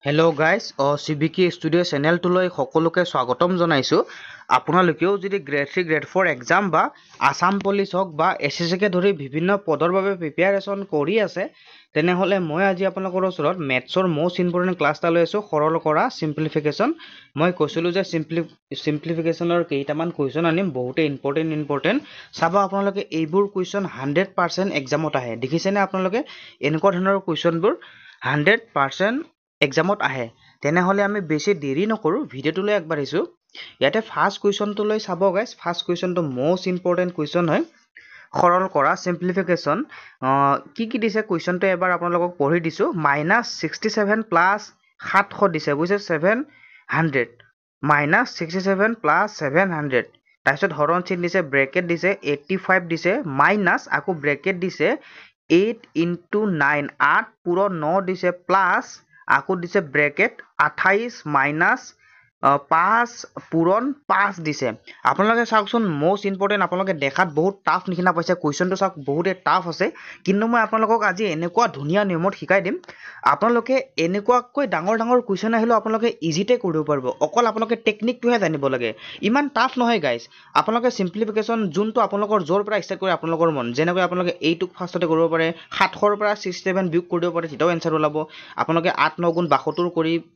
Hello guys, CBK Studio channel tuloi সকলোকে স্বাগতম জনাইছো আপোনালোকেও যদি গ্ৰেড 3 গ্ৰেড 4 এক্সাম বা আসাম পুলিচ হক বা এসএসসি কে ধৰি বিভিন্ন পদৰ বাবে প্ৰিপাৰেচন কৰি আছে তেনেহলে মই আজি আপোনালোকৰ ওচৰত মেথছৰ মোষ্ট ইম্পৰ্টেন্ট ক্লাছ এটা লৈ আছো সৰল কৰা সিম্পলিফিকেশন মই কৈছিলো যে সিম্পলিফিকেশনৰ কেইটামান কুৱেশ্যন আনিম বহুতে ইম্পৰ্টেন্ট চাবা আপোনালোকে এইবোৰ কুৱেশ্যন 100% এক্সামত আহে দেখিছেনে আপোনালোকে এনেকুৱা ধৰণৰ কুৱেশ্যনবোৰ 100% এক্সামত আহে তেনেহলে আমি বেছি দেৰি নকৰো ভিডিওটোলৈ আগবাঢ়িছো ইয়াতে ফাৰ্স্ট কুৱেশ্যনটো লৈ চাব গাইস ফাৰ্স্ট কুৱেশ্যনটো মোষ্ট ইম্পৰ্টেন্ট কুৱেশ্যন হয় সৰল কৰা সিম্পলিফিকেশন কি দিছে কুৱেশ্যনটো এবাৰ আপোনালোকক পঢ়ি দিছো -67 প্লাস 700 দিছে বুজিছে 700 -67 প্লাস 700 তাৰপিছত হৰণ চিন দিছে ব্ৰেকেট দিছে 85 দিছে মাইনাস আকৌ ব্ৰেকেট দিছে 8 into 9 8 পুৰো 9 দিছে প্লাস আকৌ দিছে ব্ৰেকেট 28 মাইনাস 5 পূৰণ 5 দিছে আপোনালোকে চাওকচোন মোষ্ট ইম্পৰ্টেন্ট আপোনালোকে দেখাত বহুত টাফ নিচিনা পাইছে কুৱেশ্যনটো চাওক বহুতে টাফ আছে কিন্তু মই আপোনালোকক আজি এনেকুৱা ধুনীয়া নিয়মত শিকাই দিম আপোনালোকে এনেকুৱাকৈ ডাঙৰ কুৱেশ্যন আহিলেও আপোনালোকে ইজিতে কৰিব পাৰিব অকল আপোনালোকে টেকনিকটোহে জানিব লাগে ইমান টাফ নহয় গাইস আপোনালোকে সিম্পলিফিকেশন যোনটো আপোনালোকৰ জোৰ পৰা ষ্টাৰ্ট কৰে আপোনালোকৰ মন যেনেকৈ আপোনালোকে এইটোক ফাৰ্ষ্টতে কৰিব পাৰে 700 পৰা 67 বিয়োগ কৰিব পাৰে তেতিয়াও এনসাৰ ওলাব আপোনালোকে 8 9 গুণ 72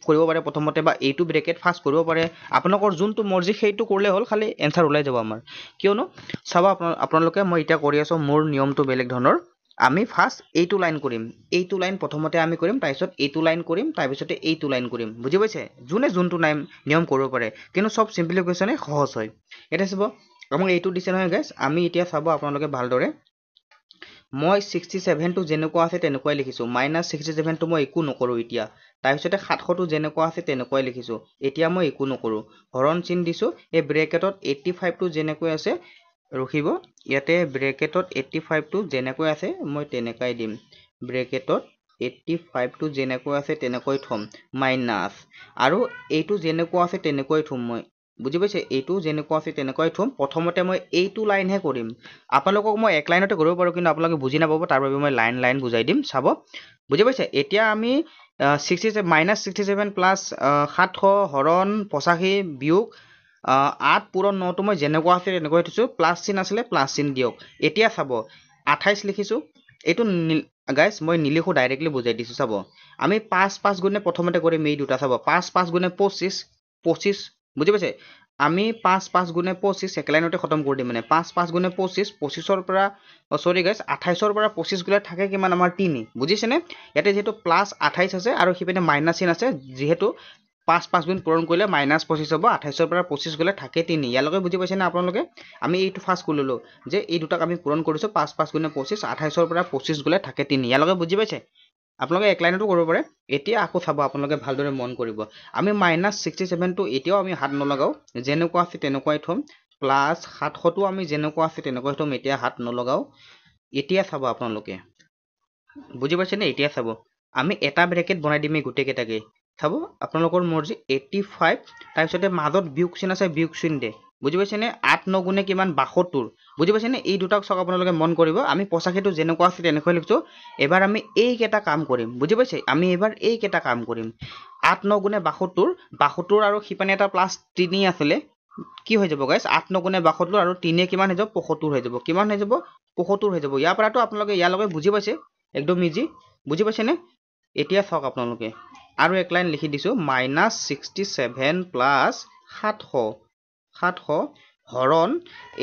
কৰিব পাৰে প্ৰথমতে বা এইটো ব্ৰেকেট ফাৰ্ষ্ট কৰিব পাৰে আপোনালোকৰ যোনটো মৰ্জি সেইটো কৰিলে হ'ল খালি এনসাৰ ওলাই যাব আমাৰ কিয়নো চাবা আপোনালোকে মই এটা কৰি আছো মোৰ নিয়মটো বেলেগ ধৰণৰ আমি ফাৰ্ষ্ট এইটো লাইন কৰিম এইটো লাইন প্ৰথমতে আমি কৰিম তাৰপিছত এইটো লাইন কৰিম তাৰপিছতে এইটো লাইন কৰিম বুজি পাইছে যোনে যোনটো নিয়ম কৰিব পাৰে কিন্তু সব সিম্পলিফিকেশনে সহজ হয় এটা চাব আমাক এইটো দিছে নহয় গাইস আমি এতিয়া চাব আপোনালোকে ভালদৰে মই 67 টো যেনেকুৱা আছে তেনেকুৱাই লিখিছো -67 টো মই একো নকৰো এতিয়া তাৰপিছতে 700 টো যেনেকুৱা আছে তেনেকুৱাই লিখিছো এতিয়া মই একো নকৰো হৰণ চিন দিছো এই ব্ৰেকেটত 85 টো যেনেকৈ আছে ৰখিব ইয়াতে ব্ৰেকেটত 85 টো যেনেকৈ আছে মই তেনেকাই দিম ব্ৰেকেটত 85 টো যেনেকৈ আছে তেনেকৈ থম মাইনাস আৰু এইটো যেনেকুৱা আছে তেনেকৈ থম মই বুজি পাইছে এইটো যেনেকুৱা আছে তেনেকৈ থম প্ৰথমতে মই এইটো লাইনহে কৰিম আপোনালোকক মই এক লাইনতে কৰিব পাৰো কিন্তু আপোনালোকে বুজি নাপাব তাৰ বাবে মই লাইন বুজাই দিম চাব বুজি পাইছে এতিয়া আমি 67 প্লাস 700 হৰণ 85 বিয়োগ 8 পূৰণ 9 টো মই যেনেকুৱা আছে তেনেকৈ থৈছো প্লাস চিন আছিলে প্লাস চিন দিয়ক এতিয়া চাব 28 লিখিছো এইটো গাইস মই নিলিখো ডাইৰেক্টলি বুজাই দিছো চাব আমি 5 গুণে প্ৰথমতে কৰিম এই দুটা চাব 5 গুণে 25 বুজি পাইছে আমি 5 গুণে 25 এক লাইনতে খতম কৰি দিম মানে 5 গুণে 25 ৰ পৰা সৰি গাইস 28 ৰ পৰা 25 গলে থাকে কিমান আমাৰ 3 বুজিছেনে ইয়াতে যেহেতু প্লাস 28 আছে আৰু হিপিনে মাইনাস চিন আছে যেহেতু 5 গুণ পূৰণ কৰিলে -25 হ'ব 28 ৰ পৰা 25 গলে থাকে 3 ইয়ালৈকে বুজি পাইছেনে আপোনালোকে আমি এইটো ফাৰ্ষ্ট কৰি ললো যে এই দুটাক আমি পূৰণ কৰিছো 5 গুণে 25 28 ৰ পৰা 25 গলে থাকে 3 ইয়ালৈকে বুজি পাইছে আপোনালোকে এক লাইনতো কৰিব পাৰে এতিয়া আকৌ চাব আপোনালোকে ভালদৰে মন কৰিব আমি -67 টো এতিয়াও আমি হাত নলগাও যেনেকুৱা আছে তেনেকুৱাই থম প্লাস 700 টো আমি যেনেকুৱা আছে তেনেকুৱাই থম এতিয়া হাত নলগাও এতিয়া চাব আপোনালোকে বুজি পাইছে নে এতিয়া চাব আমি এটা ব্ৰেকেট বনাই দিম গুটে কেটাকে চাব আপোনালোকৰ মৰ্জি 85 তাৰপিছতে মাজত বিয়োগ চিন আছে বিয়োগ চিন দে বুজি পাইছে নে 8 9 গুণে কিমান 72 বুজি পাইছে নে এই দুটাক সক আপোনালোকে মন কৰিব আমি 85 টো যেনেকুৱা আছে তেনেকৈ লিখছো এবাৰ আমি এই কেটা কাম কৰিম বুজি পাইছে আমি এবাৰ এই কেটা কাম কৰিম 8 9 গুণে 72 আৰু হিপানে এটা প্লাস 3 আছিলে কি হৈ যাব গাইস 8 9 গুণে 72 আৰু 3 কিমান হৈ যাব 75 হৈ যাব কিমান হৈ যাব 75 হৈ যাব ইয়াৰ পৰাটো আপোনালোকে ইয়ালৈকে বুজি পাইছে একদম ইজি বুজি পাইছে নে এতিয়া চাওক আপোনালোকে আৰু এক লাইন লিখি দিছো -67 প্লাস 700 হৰণ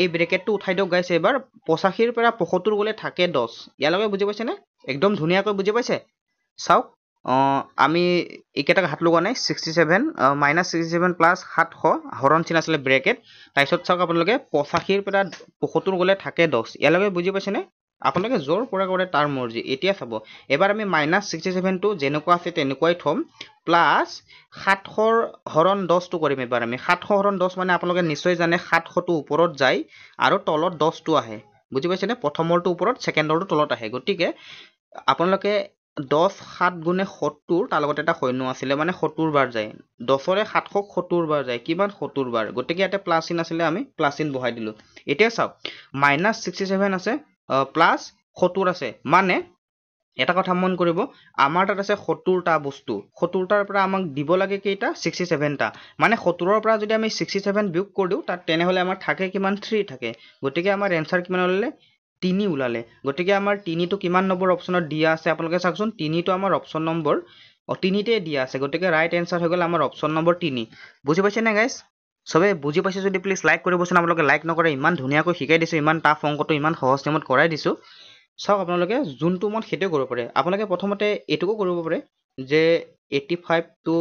এই ব্ৰেকেটটো উঠাই দিয়ক গাইছে এবাৰ 85 ৰ পৰা 75 গলে থাকে 10 ইয়ালৈকে বুজি পাইছে নে একদম ধুনীয়াকৈ বুজি পাইছে চাওক আমি একেটাক হাত লগোৱা নাই 67 -67 প্লাস 700 হৰণ চিন আছিলে ব্ৰেকেট তাৰপিছত চাওক আপোনালোকে 85 ৰ পৰা 75 গলে থাকে 10 ইয়ালৈকে বুজি পাইছে নে আপোনালোকে জোৰ পৰা কৰে তাৰ মৰ্জি এতিয়া চাব এবাৰ আমি -67 টো যেনেকুৱা আছে তেনেকুৱাই থম প্লাস 700 হৰণ 10 টো কৰিম এবাৰ আমি 700 হৰণ 10 মানে আপোনালোকে নিশ্চয় জানে 700 টো ওপৰত যায় আৰু তলত 10 টো আহে বুজি পাইছে নে প্ৰথমৰটো ওপৰত সেকেন্ডৰটো তলত আহে গতিকে আপোনালোকে 10 7 গুণে 70 তাৰ লগত এটা শূন্য আছিলে মানে 70 বাৰ যায় 10 ৰে 700 70 বাৰ যায় কিমান 70 বাৰ গতিকে ইয়াতে প্লাস চিন আছিলে আমি প্লাস চিন বহাই দিলো এতিয়া চাওক -67 আছে প্লাস 70 আছে মানে এটা কথা মন কৰিব আমাৰ তাত আছে 70টা বস্তু 70টাৰ পৰা আমাক দিব লাগে কেইটা 67টা মানে 70ৰ পৰা যদি আমি 67 বিয়োগ কৰি দিওঁ তাত তেনেহলে আমাৰ থাকে কিমান 3 থাকে গতিকে আমাৰ এনসাৰ কিমান ওলালে 3 ওলালে গতিকে আমাৰ 3টো কিমান নম্বৰ অপচনত দিয়া আছে আপোনালোকে চাওকচোন 3টো আমাৰ অপচন নম্বৰ 3তে দিয়া আছে গতিকে ৰাইট এনসাৰ হৈ গ'ল আমাৰ অপচন নম্বৰ 3 বুজি পাইছে নে গাইস সবে বুজি পাইছে যদি প্লিজ লাইক কৰিবচোন আপোনালোকে লাইক নকৰে ইমান ধুনীয়াকৈ শিকাই দিছো ইমান টাফ অংকটো ইমান সহজ নিয়মত কৰাই দিছো চাওক আপোনালোকে যোনটো মন সেইটোৱে কৰিব পাৰে আপোনালোকে প্ৰথমতে এইটোকো কৰিব পাৰে যে 85 টো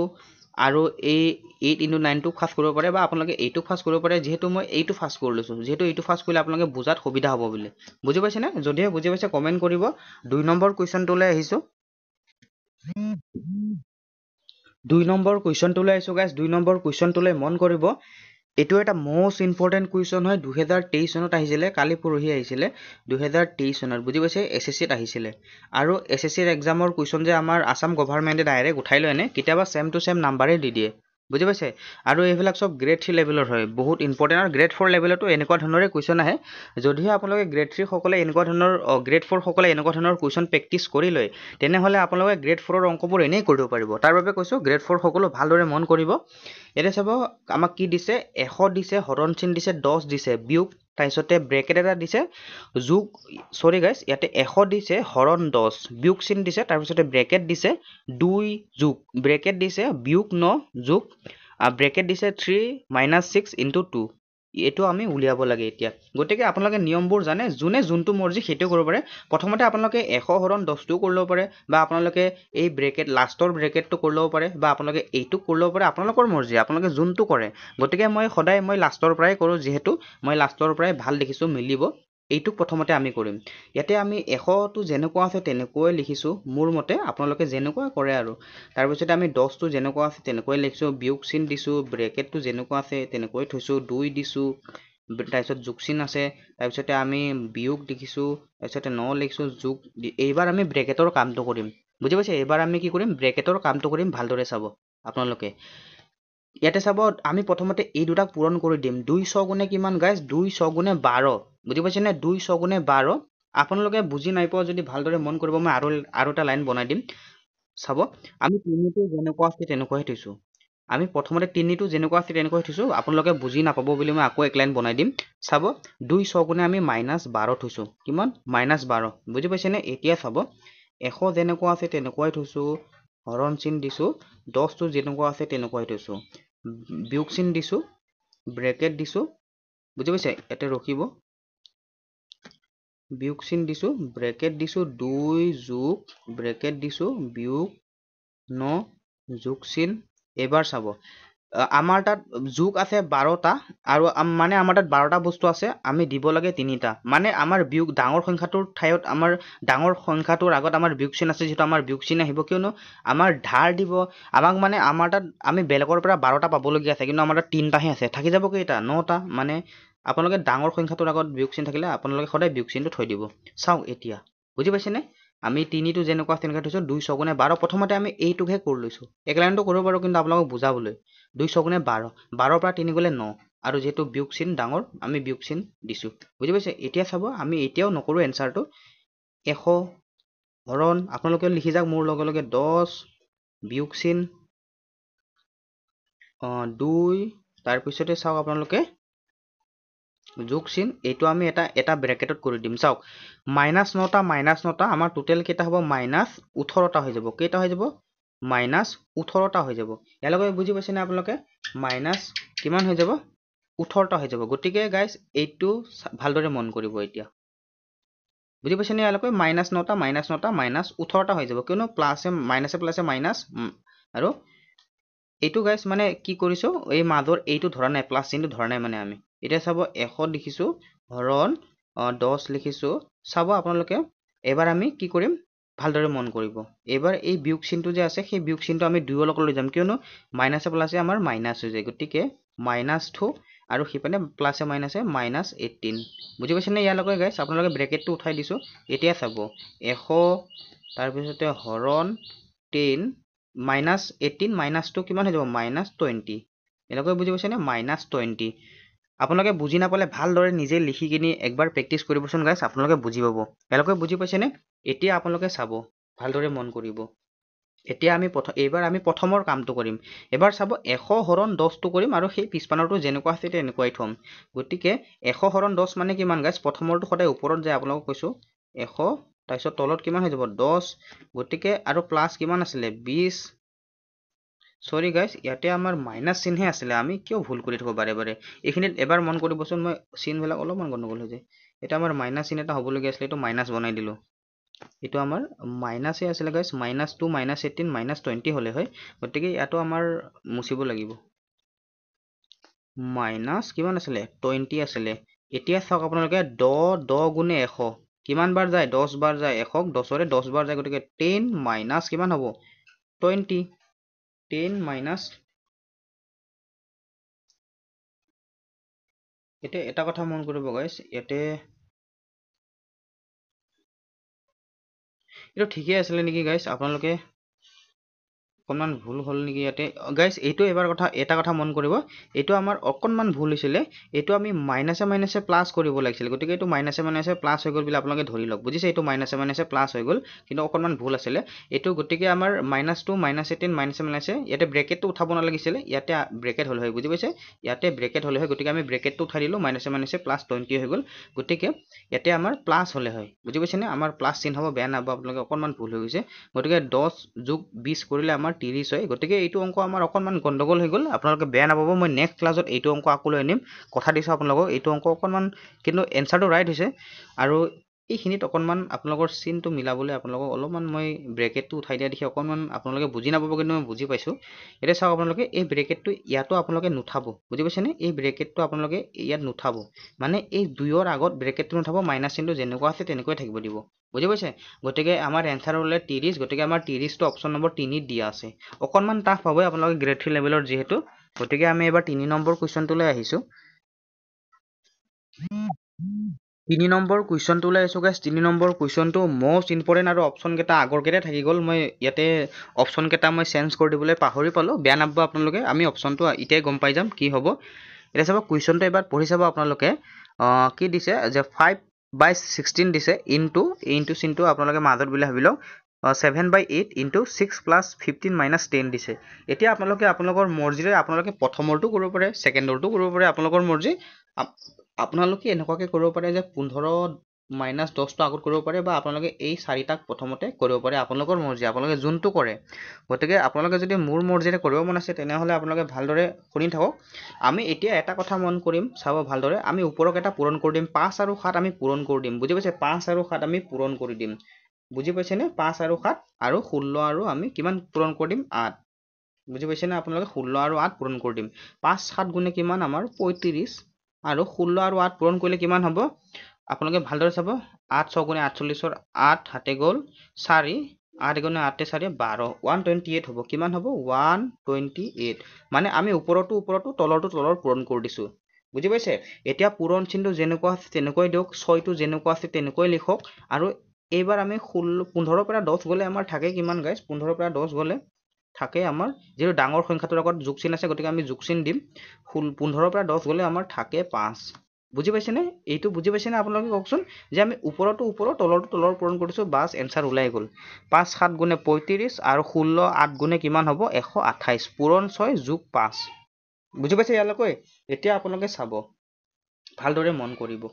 আৰু এই 8 * 9 টো ফাৰ্ষ্ট কৰিব পাৰে বা আপোনালোকে এইটো ফাৰ্ষ্ট কৰিব পাৰে যিহেতু মই এইটো ফাৰ্ষ্ট কৰি লৈছো যিহেতু এইটো ফাৰ্ষ্ট কৰিলে আপোনালোকে বুজাত সুবিধা হ'ব বুলি বুজি পাইছে নে যদিহে বুজি পাইছে কমেন্ট কৰিব 2 নম্বৰ কুৱেশ্যনটোলৈ আহিছো 2 নম্বৰ কুৱেশ্যনটোলৈ আহিছো গাইস 2 নম্বৰ কুৱেশ্যনটোলৈ মন কৰিব এইটো এটা মোস্ট ইম্পৰ্টেন্ট কুৱেশ্যন হয় 2023 চনত আহিছিলে কালি পৰহি আহিছিলে 2023 চনত বুজি পাইছে এছএছসিত আহিছিলে আৰু এছএছসিৰ এক্সামৰ কুৱেশ্যন যে আমাৰ আসাম গভৰ্ণমেণ্টে ডাইৰেক্ট উঠাই লয় নে কেতিয়াবা সেম টু সেম নাম্বাৰে দি দিয়ে বুজি পাইছে আৰু এইবিলাক সব গ্ৰেড 3 লেভেলৰ হয় বহুত ইম্পৰ্টেন্ট আৰু গ্ৰেড 4 লেভেলতো এনেকুৱা ধৰণৰে কুৱেশ্যন আহে যদিহে আপোনালোকে গ্ৰেড 3 সকলে এনেকুৱা ধৰণৰ গ্ৰেড 4 সকলে এনেকুৱা ধৰণৰ কুৱেশ্যন প্ৰেক্টিছ কৰি লয় তেনেহলে আপোনালোকে গ্ৰেড 4 ৰ অংকবোৰ এনেই কৰিব পাৰিব তাৰ বাবে কৈছো গ্ৰেড 4 সকলো ভালদৰে মন কৰিব এতিয়া চাব আমাক কি দিছে 100 দিছে হৰণ চিন দিছে 10 দিছে বিয়োগ তাৰপিছতে ব্ৰেকেট এটা দিছে যোগ সৰি গাইস ইয়াতে 100 দিছে হৰণ 10 বিয়োগ চিন দিছে তাৰপিছতে ব্ৰেকেট দিছে 2 যোগ ব্ৰেকেট দিছে বিয়োগ 9 যোগ ব্ৰেকেট দিছে 3 - 6 * 2 এইটো আমি উলিয়াব লাগে এতিয়া গতিকে আপোনালোকে নিয়মবোৰ জানে যোনে যোনটো মৰ্জি সেইটো কৰিব পাৰে প্ৰথমতে আপোনালোকে 100 হৰণ 10 টো কৰি ল'ব পাৰে বা আপোনালোকে এই ব্ৰেকেট লাষ্টৰ ব্ৰেকেটটো কৰি ল'ব পাৰে বা আপোনালোকে এইটো কৰি ল'ব পাৰে আপোনালোকৰ মৰ্জি আপোনালোকে যোনটো কৰে গতিকে মই সদায় মই লাষ্টৰ পৰাই কৰোঁ যিহেতু মই লাষ্টৰ পৰাই ভাল দেখিছোঁ মিলিব এইটো প্ৰথমতে আমি কৰিম ইয়াতে আমি 100টো যেনেকুৱা আছে তেনেকৈ লিখিছো মোৰ মতে আপোনালোকে যেনেকুৱা কৰে আৰু তাৰপিছতে আমি 10টো যেনেকুৱা আছে তেনেকৈ লিখিছো বিয়োগ চিন দিছো ব্ৰেকেটটো যেনেকুৱা আছে তেনেকৈ থৈছো 2 দিছো তাৰপিছত যোগ চিন আছে তাৰপিছতে আমি বিয়োগ লিখিছো তাৰপিছতে 9 লিখিছো যোগ এইবাৰ আমি ব্ৰেকেটৰ কামটো কৰিম বুজি পাইছে এইবাৰ আমি কি কৰিম ব্ৰেকেটৰ কামটো কৰিম ভালদৰে চাব আপোনালোকে ইয়াতে চাব আমি প্ৰথমতে এই দুটাক পূৰণ কৰি দিম 2 6 গুণে কিমান গাইস 2 6 গুণে 12 বুজি পাইছে নে 2 6 গুণে 12 আপোনালোকে বুজি নাই পোৱা যদি ভালদৰে মন কৰিব মই আৰু এটা লাইন বনাই দিম চাব আমি তিনিটো যেনেকুৱা আছে তেনেকুৱাই থৈছো আমি প্ৰথমতে তিনিটো যেনেকুৱা আছে তেনেকৈ থৈছো আপোনালোকে বুজি নাপাব বুলি মই আকৌ এক লাইন বনাই দিম চাব 2 6 গুণে আমি -12 থৈছো কিমান -12 বুজি পাইছে নে এতিয়া চাব 100 যেনেকুৱা আছে তেনেকুৱাই থৈছো হৰণ চিন দিছো 10টো যেনেকুৱা আছে তেনেকুৱাই থৈছো বিয়োগ চিন দিছো ব্ৰেকেট দিছো বুজি পাইছে ইয়াতে ৰখিব বিয়োগ চিন দিছো ব্ৰেকেট দিছো 2 যোগ ব্ৰেকেট দিছো বিয়োগ 9 যোগ চিন এবাৰ চাব আমাৰ তাত যোগ আছে 12টা আৰু মানে আমাৰ তাত 12টা বস্তু আছে আমি দিব লাগে 3টা মানে আমাৰ বিয়োগ ডাঙৰ সংখ্যাটোৰ ঠাইত আমাৰ ডাঙৰ সংখ্যাটোৰ আগত আমাৰ বিয়োগ চিন আছে যেটো আমাৰ বিয়োগ চিন আহিব কিয়নো আমাৰ ধাৰ দিব আমাক মানে আমাৰ তাত আমি বেলেগৰ পৰা 12টা পাবলগীয়া আছে কিন্তু আমাৰ তাত 3টাহে আছে থাকি যাব কেইটা 9টা মানে আপোনালোকে ডাঙৰ সংখ্যাটোৰ আগত বিয়োগ চিন থাকিলে আপোনালোকে সদায় বিয়োগ চিনটো থৈ দিব চাওক এতিয়া বুজি পাইছেনে আমি 3টো যেনেকুৱা তেনেকৈ থৈছো 2 6 গুণে 12 প্ৰথমতে আমি এইটোকহে কৰি লৈছো এক লাইনটো কৰিব পাৰো কিন্তু আপোনালোকক বুজাবলৈ 2 6 গুণে 12 12 পৰা 3 গ'লে 9 আৰু যেহেতু বিয়োগ চিন ডাঙৰ আমি বিয়োগ চিন দিছো বুজি পাইছে এতিয়া চাব আমি এতিয়াও নকৰো এনসাৰটো 100 হৰণ আপোনালোকে লিখি যাওক মোৰ লগে লগে 10 বিয়োগ চিন 2 তাৰপিছতে চাওক আপোনালোকে যোগ চিন এইটো আমি এটা ব্ৰেকেটত কৰি দিম চাওক -9টা -9টা আমাৰ টোটেল কেইটা হ'ব -18টা হৈ যাব কেইটা হৈ যাব -18টা হৈ যাব ইয়ালৈকে বুজি পাইছে নে আপোনালোকে মাইনাছ কিমান হৈ যাব 18টা হৈ যাব গতিকে গাইস এইটো ভালদৰে মন কৰিব এতিয়া বুজি পাইছে নে ইয়ালৈকে -9টা -9টা -18টা হৈ যাব কিয়নো প্লাছে মাইনাছে প্লাছে মাইনাছ আৰু এইটো গাইস মানে কি কৰিছো এই মাজৰ এইটো ধৰা নাই প্লাছ চিনটো ধৰা নাই মানে আমি এতিয়া চাব 100 লিখিছো হৰণ 10 লিখিছো চাব আপোনালোকে এবাৰ আমি কি কৰিম ভালদৰে মন কৰিব এবাৰ এই বিয়োগ চিনটো যে আছে সেই বিয়োগ চিনটো আমি 2 লগত লৈ যাম কিয়নো মাইনাছে প্লাছে আমাৰ মাইনাছ হৈ যায় গতিকে -2 আৰু সিপানে প্লাছে মাইনাছে -18 বুজি পাইছে নে ইয়ালৈকে গাইস আপোনালোকে ব্ৰেকেটটো উঠাই দিছো এতিয়া চাব 100 তাৰপিছতে হৰণ 10 -18 -2 কিমান হৈ যাব -20 এনেকৈ বুজি পাইছে নে -20 আপোনালোকে বুজি নাপালে ভালদৰে নিজে লিখি কিনি একবাৰ প্ৰেক্টিচ কৰিবচোন গাইস আপোনালোকে বুজি পাব এনেকৈ বুজি পাইছে নে এতিয়া আপোনালোকে চাব ভালদৰে মন কৰিব এতিয়া আমি এইবাৰ আমি প্ৰথমৰ কামটো কৰিম এবাৰ চাব 100 হৰণ 10টো কৰিম আৰু সেই পিছপানৰটো যেনেকুৱা আছে তেনেকুৱাই থম গতিকে 100 হৰণ 10 মানে কিমান গাইছ প্ৰথমৰটো সদায় ওপৰত যায় আপোনালোকক কৈছো 100 তাৰপিছত তলত কিমান হৈ যাব 10 গতিকে আৰু প্লাস কিমান আছিলে 20 সৰি গাইছ ইয়াতে আমাৰ মাইনাস চিনহে আছিলে আমি কিয় ভুল কৰি থাকো বাৰে বাৰে এইখিনিত এবাৰ মন কৰিবচোন মই চিনবিলাক অলপমান গণ্ডগোল হৈ যায় এটা আমাৰ মাইনাস চিন এটা হ'বলগীয়া আছিলে এইটো মাইনাস বনাই দিলো এইটো আমাৰ মাইনাসে আছিলে গাইছ -2 -18 -20 হলে হয় গতিকে ইয়াতো আমাৰ মুছিব লাগিব মাইনাস কিমান আছিলে 20 আছিলে এতিয়া চাওক আপোনালোকে 10 গুণে 100 কিমান বাৰ যায় 10 বাৰ যায় 100 10ৰে 10 বাৰ যায় গতিকে 10 মাইনাস কিমান হ'ব 20 10 মাইনাস এতিয়া এটা কথা মন কৰিব গাইছ ইয়াতে এইটো ঠিকে আছিলে নেকি গাইছ আপোনালোকে অকণমান ভুল হ'ল নেকি ইয়াতে গাইছ এইটো এবাৰ এটা কথা মন কৰিব এইটো আমাৰ অকণমান ভুল হৈছিলে এইটো আমি মাইনাসে মাইনাসে প্লাস কৰিব লাগিছিল গতিকে এইটো মাইনাসে মাইনাসে প্লাস হৈ গ'ল বুলি আপোনালোকে ধৰি লওক বুজিছে এইটো মাইনাসে মাইনাসে প্লাস হৈ গ'ল কিন্তু অকণমান ভুল আছিলে এইটো গতিকে আমাৰ -2 -18 মাইনাসে মাইনাসে ইয়াতে ব্ৰেকেটটো উঠাব নালাগিছিলে ইয়াতে ব্ৰেকেট হ'ল হয় বুজি পাইছে ইয়াতে ব্ৰেকেট হ'লে হয় গতিকে আমি ব্ৰেকেটটো উঠাই দিলো মাইনাসে মাইনাসে +20 হৈ গ'ল গতিকে ইয়াতে আমাৰ প্লাস হ'লে হয় বুজি পাইছেনে আমাৰ প্লাস চিন হ'ব বেয়া নাপাব আপোনালোকে অকণমান ভুল হৈ গৈছে গতিকে 10 + 20 কৰিলে আমাৰ 30 হয় গতিকে এইটো অংক আমাৰ অকণমান গণ্ডগোল হৈ গ'ল আপোনালোকে বেয়া নাপাব মই নেক্সট ক্লাছত এইটো অংক আকৌ লৈ আনিম কথা দিছো আপোনালোকক এইটো অংক অকণমান কিন্তু এনসাৰটো ৰাইট হৈছে আৰু এইখিনিত অকণমান আপোনালোকৰ চিনটো মিলাবলৈ আপোনালোকক অলপমান মই ব্ৰেকেটটো উঠাই দিয়া দেখি অকণমান আপোনালোকে বুজি নাপাব কিন্তু মই বুজি পাইছো এতিয়া চাওক আপোনালোকে এই ব্ৰেকেটটো ইয়াতো আপোনালোকে নুঠাব বুজি পাইছেনে এই ব্ৰেকেটটো আপোনালোকে ইয়াত নুঠাব মানে এই দুইৰ আগত ব্ৰেকেটটো নুঠাব মাইনাস চিনটো যেনেকুৱা আছে তেনেকুৱাই থাকিব দিব বুজি পাইছে গতিকে আমাৰ এনসাৰ হ'লে 30 গতিকে আমাৰ 30টো অপচন নম্বৰ 3 দিয়া আছে অকণমান টাফ পাবই আপোনালোকে গ্ৰেড 3 লেভেলৰ যিহেতু গতিকে আমি এবাৰ 3 নম্বৰ কুৱেশ্যনটোলৈ আহিছো 3 নম্বৰ কুৱেশ্যনটোলৈ আহিছো গাইছ 3 নম্বৰ কুৱেশ্যনটো মোষ্ট ইম্পৰ্টেণ্ট আৰু অপচন কেইটা আগৰ কেইটা থাকি গ'ল মই ইয়াতে অপচন কেইটা মই চেঞ্জ কৰি দিবলৈ পাহৰি পালো বেয়া নাপাব আপোনালোকে আমি অপচনটো এতিয়াই গম পাই যাম কি হ'ব এতিয়া চাব কুৱেশ্যনটো এবাৰ পঢ়ি চাব আপোনালোকে কি দিছে যে 5/16 দিছে ইনটু চিনটো আপোনালোকে মাজত বুলি ভাবি লওক 7/8 ইনটু 6 + 15 - 10 দিছে এতিয়া আপোনালোকে আপোনালোকৰ মৰ্জিৰে আপোনালোকে প্ৰথমৰটো কৰিব পাৰে ছেকেণ্ডৰটো কৰিব পাৰে আপোনালোকৰ মৰ্জি আপোনালোকে এনেকুৱাকে কৰিব পাৰে যে 15 - 10টো আগত কৰিব পাৰে বা আপোনালোকে এই চাৰিটাক প্ৰথমতে কৰিব পাৰে আপোনালোকৰ মৰ্জি আপোনালোকে যোনটো কৰে গতিকে আপোনালোকে যদি মোৰ মৰ্জিৰে কৰিব মন আছে তেনেহ'লে আপোনালোকে ভালদৰে শুনি থাকক আমি এতিয়া এটা কথা মন কৰিম চাব ভালদৰে আমি ওপৰক এটা পূৰণ কৰি দিম 5 আৰু 7 আমি পূৰণ কৰি দিম বুজি পাইছে 5 আৰু 7 আমি পূৰণ কৰি দিম বুজি পাইছেনে 5 আৰু 7 আৰু 16 আৰু আমি কিমান পূৰণ কৰি দিম 8 বুজি পাইছেনে আপোনালোকে 16 আৰু 8 পূৰণ কৰি দিম 5 7 গুণে কিমান আমাৰ 35 আৰু 16 আৰু 8 পূৰণ কৰিলে কিমান হ'ব আপোনালোকে ভালদৰে চাব 8 6 গুণে 48ৰ 8 হাতে গ'ল 4 8 গুণে 8 4 12 128 হ'ব কিমান হ'ব 128 মানে আমি ওপৰতো তলৰটো তলৰ পূৰণ কৰি দিছো বুজি পাইছে এতিয়া পূৰণ চিনটো যেনেকুৱা আছে তেনেকৈ দিয়ক 6টো যেনেকুৱা আছে তেনেকৈ লিখক আৰু এইবাৰ আমি 15 পৰা 10 গ'লে আমাৰ থাকে কিমান গাইছ 15 পৰা 10 গ'লে থাকে আমাৰ যেটো ডাঙৰ সংখ্যাটোৰ আগত যোগ চিন আছে গতিকে আমি যোগ চিন দিম 15 পৰা 10 গ'লে আমাৰ থাকে 5 বুজি পাইছেনে এইটো বুজি পাইছেনে আপোনালোকে কওকচোন যে আমি ওপৰতো তলৰটো তলৰ পূৰণ কৰিছো বাস এনসাৰ ওলাই গ'ল 5 7 গুণে 35 আৰু 16 8 গুণে কিমান হ'ব 128 পূৰণ 6 যোগ 5 বুজি পাইছে ইয়ালৈকে এতিয়া আপোনালোকে চাব ভালদৰে মন কৰিব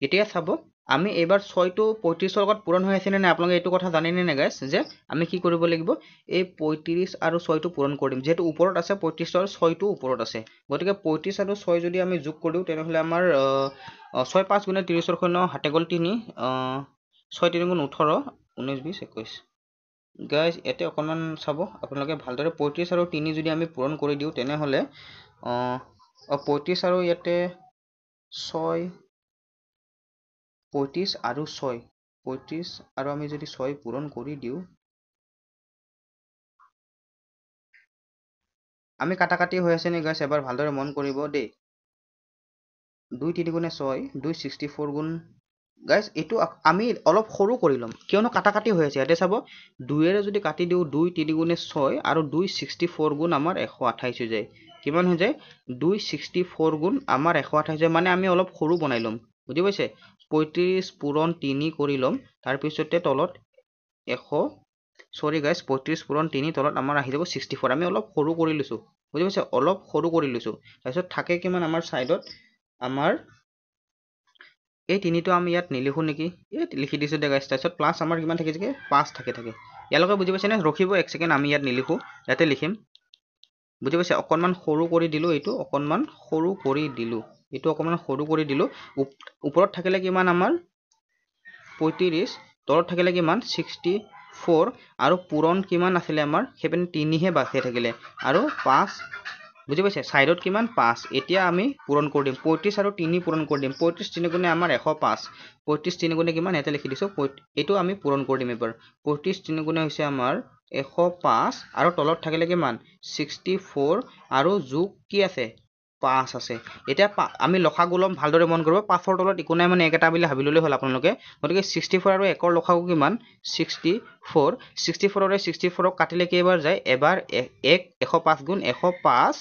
এতিয়া চাব আমি এইবাৰ 6টো 35ৰ লগত পূৰণ হৈ আছে নে নাই আপোনালোকে এইটো কথা জানেনে নে গাইছ যে আমি কি কৰিব লাগিব এই 35 আৰু 6টো পূৰণ কৰিম যেহেতু ওপৰত আছে 35 আৰু 6টো ওপৰত আছে গতিকে 35 আৰু 6 যদি আমি যোগ কৰিও তেনেহ'লে আমাৰ 6 5 গুণে 30ৰ শূন্য হাতে গ'ল 3 6 3 গুণ 18 19 20 21 গাইজ ইয়াতে অকণমান চাব আপোনালোকে ভালদৰে 35 আৰু 3 যদি আমি পূৰণ কৰি দিওঁ তেনেহ'লে 35 আৰু ইয়াতে 6 35 আৰু 6 35 আৰু আমি যদি 6 পূৰণ কৰি দিওঁ আমি কাটাকাটি হৈ আছে নে গাইছ এবাৰ ভালদৰে মন কৰিব দেই 2 3 গুণে 6 2 64 গুণ গাইছ এইটো আমি অলপ সৰু কৰি ল'ম কিয়নো কাটাকাটি হৈ আছে ইয়াতে চাব 2ৰে যদি কাটি দিওঁ 2 3 গুণে 6 আৰু 2 64 গুণ আমাৰ 128 হৈ যায় কিমান হৈ যায় 2 64 গুণ আমাৰ 128 হয় মানে আমি অলপ সৰু বনাই ল'ম বুজি পাইছে 35 পূৰণ 3 কৰি ল'ম তাৰপিছতে তলত সৰি গাইজ 35 পূৰণ 3 তলত আমাৰ আহি যাব 64 আমি অলপ সৰু কৰি লৈছোঁ বুজি পাইছে অলপ সৰু কৰি লৈছোঁ তাৰপিছত থাকে কিমান আমাৰ ছাইডত আমাৰ এই তিনিটো আমি ইয়াত নিলিখোঁ নেকি এই লিখি দিছোঁ দে গাইজ তাৰপিছত প্লাছ আমাৰ কিমান থাকে 5 থাকে ইয়ালৈকে বুজি পাইছেনে ৰখিব এক ছেকেণ্ড আমি ইয়াত নিলিখোঁ ইয়াতে লিখিম বুজি পাইছে অকণমান সৰু কৰি দিলোঁ এইটো অকণমান সৰু কৰি দিলোঁ ওপৰত থাকিলে কিমান আমাৰ 35 তলত থাকিলে কিমান 64 আৰু পূৰণ কিমান আছিলে আমাৰ সেইপিনে 3 হে বাকি থাকিলে আৰু 5 বুজি পাইছে সাইডত কিমান 5 এতিয়া আমি পূৰণ কৰি দিম 35 আৰু 3 পূৰণ কৰি দিম 35 3 গুণে আমাৰ 105 35 3 গুণে কিমান এটা লিখি দিছো এইটো আমি পূৰণ কৰি দিম এবাৰ 35 3 গুণে হৈছে আমাৰ 105 আৰু তলত থাকিলে কিমান 64 আৰু যোগ কি আছে 5 আছে এতিয়া আমি লসাগু লম ভালদৰে মন কৰিব 5 ৰ তলত একো নাই মানে এক এটা বুলি ভাবি ললে হ'ল আপোনালোকে গতিকে 64 আৰু 1 ৰ লসাগু কিমান 64 64 ৰে 64 ক কাটিলে কেইবাৰ যায় এবাৰ 1 105 গুণ 105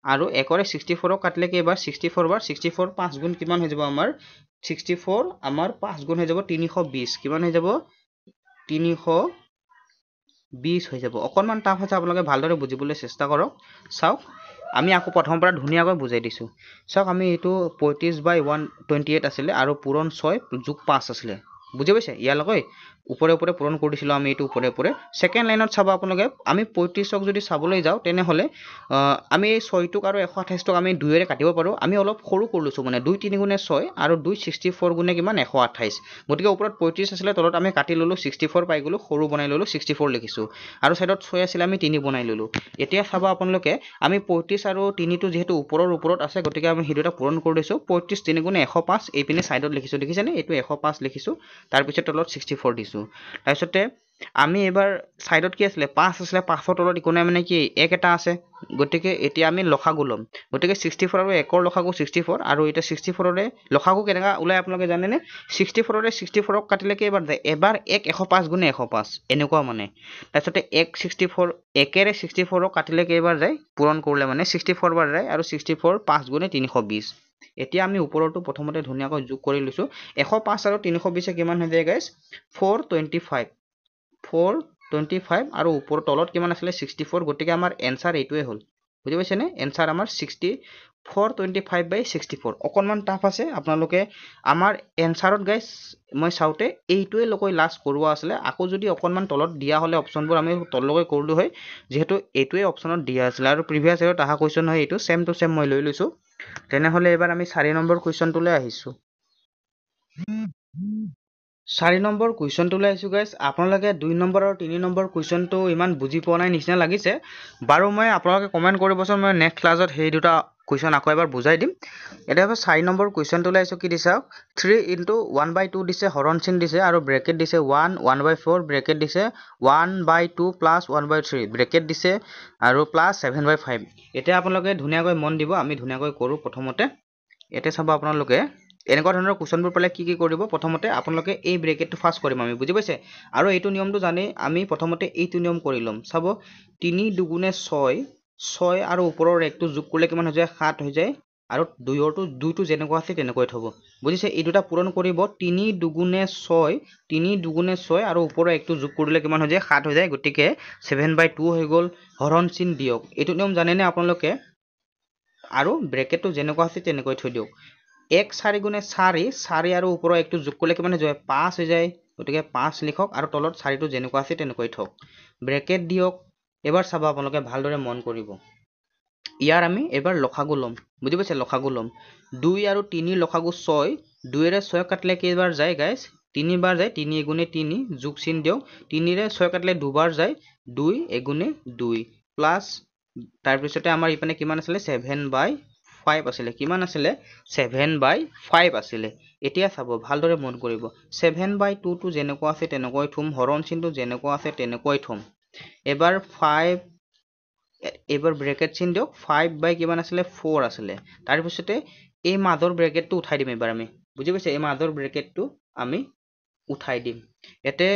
আৰু 1 ৰে 64 ক কাটিলে কেইবাৰ 64 বাৰ 64 5 গুণ কিমান হৈ যাব আমাৰ 64 আমাৰ 5 গুণ হৈ যাব 320 কিমান হৈ যাব 320 হৈ যাব অকণমান টাফ আছে আপোনালোকে ভালদৰে বুজিবলৈ চেষ্টা কৰক চাওক আমি আকৌ প্ৰথমৰ পৰা ধুনীয়াকৈ বুজাই দিছোঁ চাওক আমি এইটো 35/128 আছিলে আৰু পূৰণ 6 যোগ 5 আছিলে বুজি পাইছে ইয়ালৈকে ওপৰে ওপৰে পূৰণ কৰি দিছিলোঁ আমি এইটো ওপৰে ওপৰে সেকেন্ড লাইনত চাব আপোনালোকে আমি 35ক যদি চাবলৈ যাওঁ তেনেহলে আমি এই 6টোক আৰু 128টোক আমি 2 ৰে কাটিব পাৰোঁ আমি অলপ সৰু কৰি লৈছোঁ মানে 2 3 গুণে 6 আৰু 2 64 গুণে কিমান 128 গতিকে ওপৰত 35 আছিলে তলত আমি কাটি ললোঁ 64 পাই গলোঁ সৰু বনাই ললোঁ 64 লিখিছোঁ আৰু সাইডত 6 আছিল আমি 3 বনাই ললোঁ এতিয়া চাব আপোনালোকে আমি 35 আৰু 3 টো যেহেতু ওপৰত আছে গতিকে আমি সেই দুটা পূৰণ কৰি দিছোঁ 35 3 গুণে 105 এইপিনে সাইডত লিখিছোঁ দেখিছেনে এইটো 105 লিখিছোঁ তাৰ পিছত তলত 64 দিছোঁ তাৰপিছতে আমি এবাৰ সাইডত কি আছিলে 5 আছিলে 5 ৰ তলত একো নাই মানে কি এক এটা আছে গতিকে এতিয়া আমি লসাগু লম গতিকে 64 আৰু 1 ৰ লসাগু 64 আৰু এটা 64 ৰে লসাগু কেনেকা ওলাই আপোনালোকে জানেনে 64 ৰে 64 ক কাটিলে কেইবাৰ যায় এবাৰ 1 105 গুণে 105 এনেকুৱা মানে তাৰপিছতে 1 64 1 ৰে 64 ক কাটিলে কেইবাৰ যায় পূৰণ কৰিলে মানে 64 বাৰ যায় আৰু 64 5 গুণে 320 এতিয়া আমি ওপৰটো প্ৰথমতে ধুনীয়াকৈ যোগ কৰি লৈছোঁ 105 আৰু 320 কিমান হৈ যায় গাইজ 425 আৰু ওপৰ তলত কিমান আছিলে 64 গতিকে আমাৰ এনসাৰ এইটোৱে হ'ল বুজি পাইছেনে এনসাৰ আমাৰ 425/64 অকণমান টাফ আছে আপোনালোকে আমাৰ এনসাৰত গাইজ মই চাওঁতে এইটোৱে লকৈ লাষ্ট কৰোৱা আছিলে আকৌ যদি অকণমান তলত দিয়া হ'লে অপশ্যনবোৰ আমি তললৈ কৰিলোঁ হয় যিহেতু এইটোৱে অপশ্যনত দিয়া আছিলে আৰু প্ৰিভিয়াছ ইয়াৰত অহা কুৱেশ্যন হয় এইটো চেম টু চেম মই লৈ লৈছোঁ তেনেহ'লে এবাৰ আমি 4 নম্বৰ কুৱেশ্যনটোলৈ আহিছোঁ 4 নম্বৰ কুৱেশ্যনটোলৈ আহিছোঁ গাইজ আপোনালোকে 2 নম্বৰ আৰু 3 নম্বৰ কুৱেশ্যনটো ইমান বুজি পোৱা নাই নিচিনা লাগিছে বাৰু মই আপোনালোকে কমেণ্ট কৰিবচোন মই নেক্সট ক্লাছত সেই দুটা কুৱেশ্যন আকৌ এবাৰ বুজাই দিম এতিয়া 4 নম্বৰ কুৱেশ্যনটোলৈ আহিছোঁ কি দিছে 3 × 1/2 দিছে হৰণ চিন দিছে আৰু ব্ৰেকেট দিছে 1 1/4 ব্ৰেকেট দিছে 1/2 প্লাছ 1/3 ব্ৰেকেট দিছে আৰু প্লাছ 7/5 এতিয়া আপোনালোকে ধুনীয়াকৈ মন দিব আমি ধুনীয়াকৈ কৰোঁ প্ৰথমতে এতিয়া চাব আপোনালোকে এনেকুৱা ধৰণৰ কুৱেশ্যনবোৰ পালে কি কৰিব প্ৰথমতে আপোনালোকে এই ব্ৰেকেটটো ফাৰ্ষ্ট কৰিম আমি বুজি পাইছে আৰু এইটো নিয়মটো জানি আমি প্ৰথমতে এইটো নিয়ম কৰি ল'ম চাব 3 দুগুণে 6 আৰু ওপৰৰ একটো যোগ কৰিলে কিমান হৈ যায় 7 হৈ যায় আৰু দুইটো যেনেকুৱা আছে তেনেকৈ থব বুজিছে এই দুটা পূৰণ কৰিব 3 দুগুণে 6 আৰু ওপৰৰ একটো যোগ কৰিলে কিমান হৈ যায় 7 হৈ যায় গতিকে 7/2 হৈ গ'ল হৰণ চিন দিয়ক এইটো নিয়ম জানেনে আপোনালোকে আৰু ব্ৰেকেটটো যেনেকুৱা আছে তেনেকৈ থৈ দিয়ক 1 4 গুণে 4 আৰু ওপৰৰ একটো যোগ কৰিলে কিমান হৈ যায় 5 হৈ যায় গতিকে 5 লিখক আৰু তলত 4টো যেনেকুৱা আছে তেনেকৈ থওক ব্ৰেকেট দিয়ক এবাৰ চাব আপোনালোকে ভালদৰে মন কৰিব ইয়াৰ আমি এবাৰ লসাগু ল'ম বুজি পাইছে লসাগু ল'ম 2 আৰু 3 লসাগু 6 2 ৰে 6 কাটিলে কেইবাৰ যায় গাইজ 3 বাৰ যায় 3 গুণে 3 যোগ চিন দিয়ক 3 ৰে 6 কাটিলে দুবাৰ যায় 2 গুণে 2 প্লাছ তাৰপিছতে আমাৰ ইপিনে কিমান আছিলে 7/5 আছিলে কিমান আছিলে 7/5 আছিলে এতিয়া চাব ভালদৰে মন কৰিব 7/2 টো যেনেকুৱা আছে তেনেকৈ থম হৰণ চিনটো যেনেকুৱা আছে তেনেকৈ থম এবাৰ 5 এবাৰ ব্ৰেকেট চিন দিয়ক 5 কিমান আছিলে 4 আছিলে তাৰপিছতে এই মাজৰ ব্ৰেকেটটো উঠাই দিম এবাৰ আমি বুজি পাইছে এই মাজৰ ব্ৰেকেটটো আমি উঠাই দিম এতে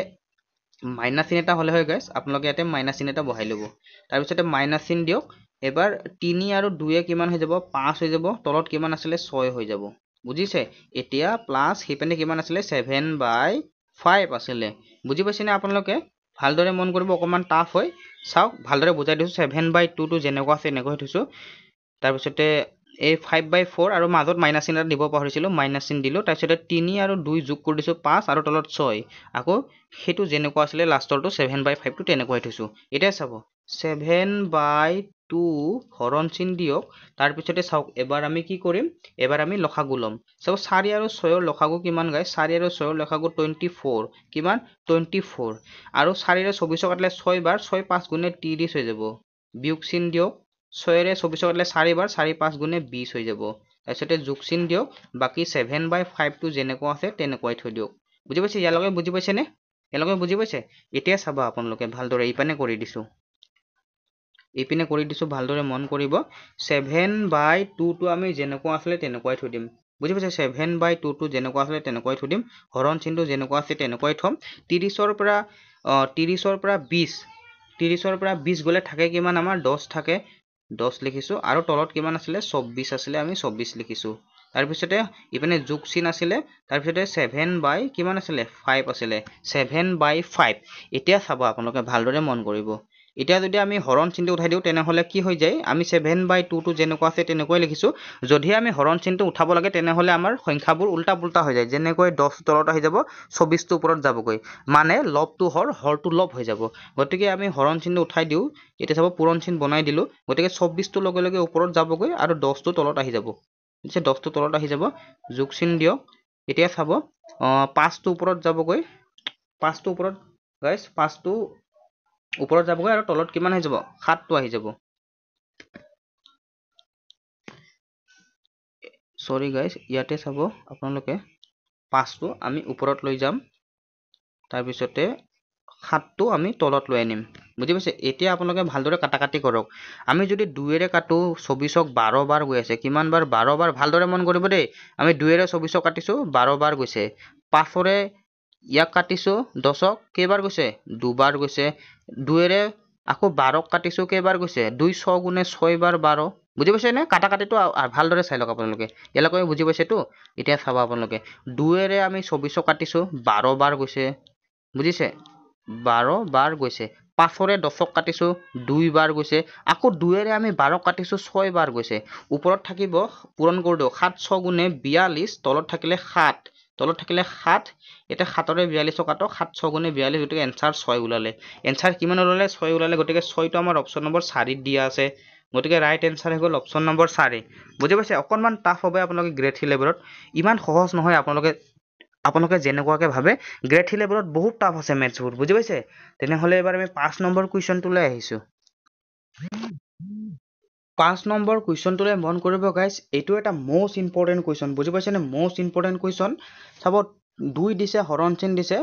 মাইনাস চিন এটা হলে হয় গাইজ আপোনালোকে ইয়াতে মাইনাস চিন এটা বহাই ল'ব তাৰপিছতে মাইনাস চিন দিয়ক এবাৰ 3 আৰু 2 কিমান হৈ যাব 5 হৈ যাব তলত কিমান আছিলে 6 হৈ যাব বুজিছে এতিয়া প্লাছ হিপেনে কিমান আছিলে 7/5 আছিলে বুজি পাইছেনে আপোনালোকে ভালদৰে মন কৰিব, অকণমান টাফ হয়, চাওক ভালদৰে বুজাই দিছোঁ। 7/2 টো যেনেকুৱা আছে এনেকৈ থৈছোঁ। তাৰপিছতে এই 5/4 আৰু মাজত মাইনাছ চিন এটা দিব পাহৰিছিলোঁ, মাইনাছ চিন দিলোঁ। তাৰপিছতে 3 আৰু 2 যোগ কৰি দিছোঁ 5 আৰু তলত 6। আকৌ সেইটো যেনেকুৱা আছিলে লাষ্টৰটো 7/5 টো তেনেকুৱাই থৈছোঁ। এতিয়া চাব 7/2 হৰণ চিন দিয়ক। তাৰপিছতে চাওক এবাৰ আমি কি কৰিম, এবাৰ আমি লসাগু ল'ম। চাব 4 আৰু 6ৰ লসাগু কিমান গাইছ? 4 আৰু 6ৰ লসাগু 24। কিমান? 24। আৰু 4ৰে 24 কাটিলে 6 বাৰ, 6 5 গুণে 30 হৈ যাব। বিয়োগ চিন দিয়ক। 6ৰে 24 কাটিলে 4 বাৰ, 4 5 গুণে 20 হৈ যাব। তাৰপিছতে যোগ চিন দিয়ক। বাকী 7/5 টো যেনেকুৱা আছে তেনেকুৱাই থৈ দিয়ক। বুজি পাইছে? ইয়ালৈকে বুজি পাইছেনে? ইয়ালৈকে বুজি পাইছে? এতিয়া চাব আপোনালোকে ভালদৰে এইপিনে কৰি দিছোঁ। এইপিনে কৰি দিছোঁ, ভালদৰে মন কৰিব। 7/2 টো আমি যেনেকুৱা আছিলে তেনেকুৱাই থৈ দিম। বুজি পাইছে? 7/2 টো যেনেকুৱা আছিলে তেনেকুৱাই থৈ দিম। হৰণ চিনটো যেনেকুৱা আছে তেনেকুৱাই থ'ম। 30ৰ পৰা 20, 30ৰ পৰা 20 গ'লে থাকে কিমান আমাৰ? 10 থাকে। 10 লিখিছোঁ। আৰু তলত কিমান আছিলে? 24 আছিলে, আমি 24 লিখিছোঁ। তাৰপিছতে ইপিনে যোগ চিন আছিলে। তাৰপিছতে 7/, কিমান আছিলে? 5 আছিলে। 7/5। এতিয়া চাব আপোনালোকে ভালদৰে মন কৰিব। এতিয়া যদি আমি হৰণ চিনটো উঠাই দিওঁ তেনেহ'লে কি হৈ যায়? আমি 7/2 টো যেনেকুৱা আছে তেনেকুৱাই লিখিছোঁ। যদি আমি হৰণ চিনটো উঠাব লাগে তেনেহ'লে আমাৰ সংখ্যাবোৰ উল্টা পুল্টা হৈ যায়। যেনেকৈ 10 তলত আহি যাব, 24 টো ওপৰত যাবগৈ। মানে লবটো হৰ, হৰটো লব হৈ যাব। গতিকে আমি হৰণ চিনটো উঠাই দিওঁ। এতিয়া চাব পূৰণ চিন বনাই দিলোঁ। গতিকে 24 টো লগে লগে ওপৰত যাবগৈ আৰু 10 টো তলত আহি যাব। 10 টো তলত আহি যাব। যোগ চিন দিয়ক। এতিয়া চাব 5 টো ওপৰত যাবগৈ। 5 টো ওপৰত গাইছ, 5 টো ওপৰত যাবগৈ আৰু তলত কিমান হৈ যাব? 7 টো আহি যাব। সৰি গাইছ, ইয়াতে চাব আপোনালোকে 5 টো আমি ওপৰত লৈ যাম। তাৰপিছতে 7 টো আমি তলত লৈ আনিম। বুজি পাইছে? এতিয়া আপোনালোকে ভালদৰে কাটাকাটি কৰক। আমি যদি 2ৰে কাটো, 24ক 12 বাৰ গৈ আছে। কিমান বাৰ? 12 বাৰ। ভালদৰে মন কৰিব দেই। আমি 2ৰে 24ক কাটিছোঁ, 12 বাৰ গৈছে। 5ৰে ইয়াক কাটিছোঁ, 10ক কেইবাৰ গৈছে? 2 বাৰ গৈছে। 2ৰে আকৌ 12ক কাটিছোঁ, কেইবাৰ গৈছে? 2 6 গুণে 6 বাৰ 12। বুজি পাইছে নে? কাটাকাটিটো ভালদৰে চাই লওক আপোনালোকে। ইয়ালৈকে বুজি পাইছেতো? এতিয়া চাব আপোনালোকে 2ৰে আমি 24ক কাটিছোঁ, 12 বাৰ গৈছে। বুজিছে? 12 বাৰ গৈছে। 5ৰে 10ক কাটিছোঁ, 2 বাৰ গৈছে। আকৌ 2ৰে আমি 12ক কাটিছোঁ, 6 বাৰ গৈছে। ওপৰত থাকিব, পূৰণ কৰি দিওঁ। 7 6 গুণে 42, তলত থাকিলে 7। তলত থাকিলে 7। এতিয়া 7ৰে 42ক কাটক। 7 6 গুণে 42, গতিকে এনচাৰ 6 ওলালে। এনচাৰ কিমান ওলালে? 6 ওলালে। গতিকে 6টো আমাৰ অপশ্যন নম্বৰ 4ত দিয়া আছে। গতিকে ৰাইট এনচাৰ হৈ গ'ল অপশ্যন নম্বৰ 4। বুজি পাইছে? অকণমান টাফ হ'ব আপোনালোকে গ্ৰেড 3 লেভেলত। ইমান সহজ নহয়। আপোনালোকে যেনেকুৱাকে ভাবে, গ্ৰেড 3 লেভেলত বহুত টাফ আছে মেথছবোৰ। বুজি পাইছে? তেনেহ'লে এবাৰ আমি 5 নম্বৰ কুৱেশ্যনটোলৈ আহিছোঁ। 5 নম্বৰ কুৱেশ্যনটোলৈ মন কৰিব গাইছ। এইটো এটা মষ্ট ইম্পৰ্টেণ্ট কুৱেশ্যন। বুজি পাইছেনে? Most important question. চাব 2 দিছে, হৰণ চিন দিছে,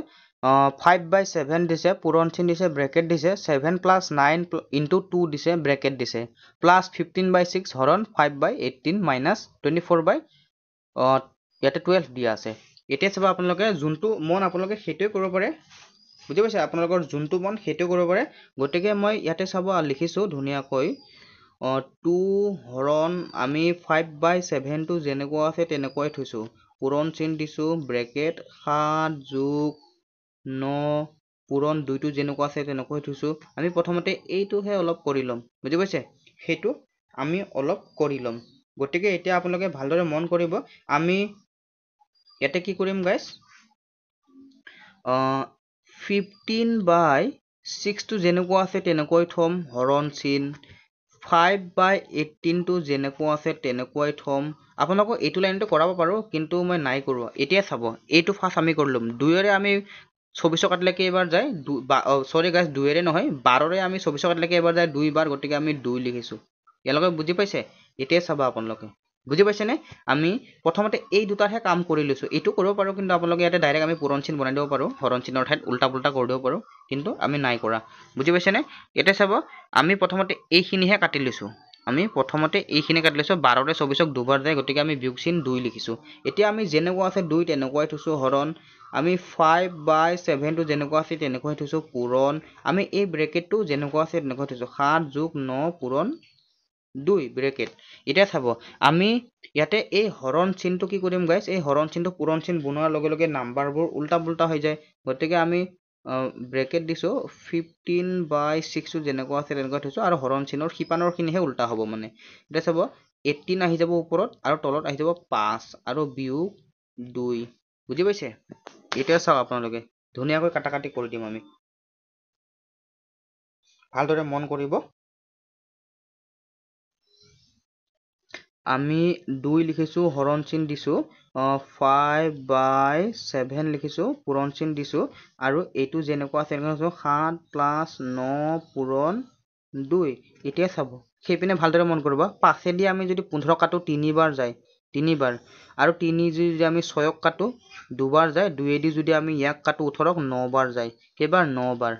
5/7 দিছে, পূৰণ চিন দিছে, ব্ৰেকেট দিছে, 7 + 9 × 2 দিছে, ব্ৰেকেট দিছে, প্লাছ 15/6 হৰণ 5/18 মাইনাছ 24/, ইয়াতে 12 দিয়া আছে। এতিয়া চাব আপোনালোকে যোনটো মন আপোনালোকে সেইটোৱে কৰিব পাৰে। বুজি পাইছে? আপোনালোকৰ যোনটো মন সেইটোৱে কৰিব পাৰে। গতিকে মই ইয়াতে চাব লিখিছোঁ ধুনীয়াকৈ 2 হৰণ আমি 5/7 টো যেনেকুৱা আছে তেনেকুৱাই থৈছোঁ। পূৰণ চিন দিছোঁ, ব্ৰেকেট 7 যোগ 9 পূৰণ 2টো যেনেকুৱা আছে তেনেকুৱাই থৈছোঁ। আমি প্ৰথমতে এইটোহে অলপ কৰি ল'ম। বুজি পাইছে? সেইটো আমি অলপ কৰি ল'ম। গতিকে এতিয়া আপোনালোকে ভালদৰে মন কৰিব। আমি ইয়াতে কি কৰিম গাইছ? 15/6 টো যেনেকুৱা আছে তেনেকুৱাই থ'ম, হৰণ চিন। 5/18 টো যেনেকুৱা আছে তেনেকুৱাই থ'ম। আপোনালোকক এইটো লাইনটো কৰাব পাৰোঁ, কিন্তু মই নাই কৰোৱা। এতিয়া চাব, এইটো ফাৰ্ষ্ট আমি কৰি ল'ম। 2ৰে আমি 24 কাটিলে কেইবাৰ যায়? সৰি গাইছ, 2ৰে নহয়, 12ৰে আমি 24 কাটিলে কেইবাৰ যায়? 2 বাৰ। গতিকে আমি 2 লিখিছোঁ। ইয়ালৈকে বুজি পাইছে? এতিয়া চাব আপোনালোকে। বুজি পাইছেনে? আমি প্ৰথমতে এই দুটাৰহে কাম কৰি লৈছোঁ। এইটো কৰিব পাৰোঁ, কিন্তু আপোনালোকে ইয়াতে ডাইৰেক্ট আমি পূৰণ চিন বনাই দিব পাৰোঁ। হৰণ চিনৰ ঠাইত উল্টা পুল্টা কৰি দিব পাৰোঁ, কিন্তু আমি নাই কৰা। বুজি পাইছেনে? এতিয়া চাব, আমি প্ৰথমতে এইখিনিহে কাটি লৈছোঁ। আমি প্ৰথমতে এইখিনি কাটি লৈছোঁ। 12ৰে 24ক 2 বাৰ যায়, গতিকে আমি বিয়োগ চিন 2 লিখিছোঁ। এতিয়া আমি যেনেকুৱা আছে 2 তেনেকুৱাই থৈছোঁ, হৰণ। আমি 5/7 টো যেনেকুৱা আছে তেনেকুৱাই থৈছোঁ, পূৰণ। আমি এই ব্ৰেকেটটো যেনেকুৱা আছে তেনেকুৱাই থৈছোঁ, 7 যোগ 9 পূৰণ 2 ব্ৰেকেট। এতিয়া চাব, আমি ইয়াতে এই হৰণ চিনটো কি কৰিম গাইছ? এই হৰণ চিনটো পূৰণ চিন বনোৱাৰ লগে লগে নাম্বাৰবোৰ উল্টা পুল্টা হৈ যায়। গতিকে আমি ব্ৰেকেট দিছোঁ 15/6 যেনেকুৱা আছে তেনেকুৱা থৈছোঁ আৰু হৰণ চিনৰ সিপানৰখিনিহে উল্টা হ'ব মানে এতিয়া চাব 18 আহি যাব ওপৰত আৰু তলত আহি যাব 5 আৰু বিয়োগ 2 বুজি পাইছে এতিয়া চাওক আপোনালোকে ধুনীয়াকৈ কাটাকাটি কৰি দিম আমি ভালদৰে মন কৰিব আমি 2 লিখিছোঁ হৰণ চিন দিছোঁ 5/7 লিখিছোঁ পূৰণ চিন দিছোঁ আৰু এইটো যেনেকুৱা আছে তেনেকুৱা 7 + 9 পূৰণ 2 এতিয়া চাব সেইপিনে ভালদৰে মন কৰিব 5 দি আমি যদি 15 কাটো 3 বাৰ যায় 3 বাৰ আৰু 3 যদি আমি 6ক কাটো 2 বাৰ যায় 2 দি যদি আমি ইয়াক কাটো 18ক 9 বাৰ যায় কেইবাৰ 9 বাৰ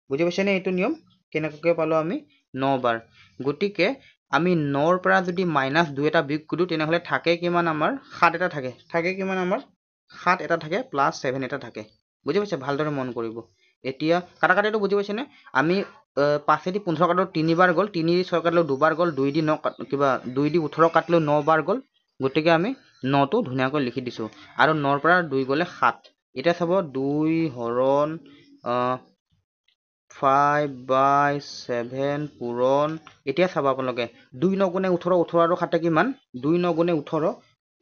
বুজি পাইছেনে এইটো নিয়ম কেনেকৈ পালো আমি 9 বাৰ গতিকে আমি 9ৰ পৰা যদি -2 এটা বিয়োগ কৰো তেনেহলে থাকে কিমান আমাৰ 7 এটা থাকে কিমান আমাৰ 7 এটা থাকে +7 এটা থাকে বুজি পাইছে ভালদৰে মন কৰিব এতিয়া কাটাকাটিটো বুজি পাইছেনে আমি 5 দি 15 কাটো 3 বাৰ গ'ল 3 দি 6 কাটিলো 2 বাৰ গ'ল 2 দি 9 কিবা 2 দি 18 কাটিলো 9 বাৰ গ'ল গতিকে আমি 9টো ধুনীয়াকৈ লিখি দিছো আৰু 9ৰ পৰা 2 গ'লে 7 এতিয়া চাব 2 হৰণ 5/7 পূৰণ এতিয়া চাব আপোনালোকে 2 9 গুণে 18 18 আৰু 7 কিমান 2 9 গুণে 18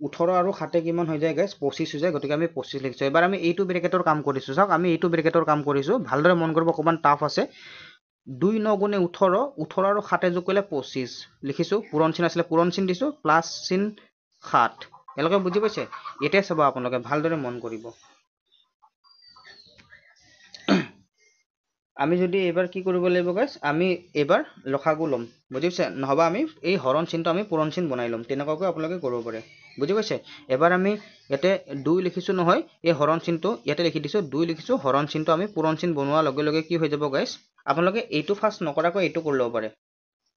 18 আৰু 7 কিমান হৈ যায় গাইস 25 হৈ যায় গতিকে আমি 25 লিখিছো এবাৰ আমি এইটো ব্ৰেকেটৰ কাম কৰিছো চাওক আমি এইটো ব্ৰেকেটৰ কাম কৰিছো ভালদৰে মন কৰিব অকমান টাফ আছে 2 9 গুণে 18 18 আৰু 7 যোগ কৰিলে 25 লিখিছো পূৰণ চিন আছিলে পূৰণ চিন দিছো প্লাস চিন 7 এলকে বুজি পাইছে এতিয়া চাব আপোনালোকে ভালদৰে মন কৰিব আমি যদি এবাৰ কি কৰিব লাগিব গাইস আমি এবাৰ লসাগু লম বুজি পাইছে নহবা আমি এই হৰণ চিনটো আমি পূৰণ চিন বনাই লম তেনেকুৱাকৈ আপোনালোকে কৰিব পাৰে বুজি পাইছে এবাৰ আমি ইয়াতে 2 লিখিছো নহয় এই হৰণ চিনটো ইয়াতে লিখি দিছো 2 লিখিছো হৰণ চিনটো আমি পূৰণ চিন বনোৱাৰ লগে লগে কি হৈ যাব গাইস আপোনালোকে এইটো ফাৰ্স্ট নকৰাকৈ এইটো কৰি ল'ব পাৰে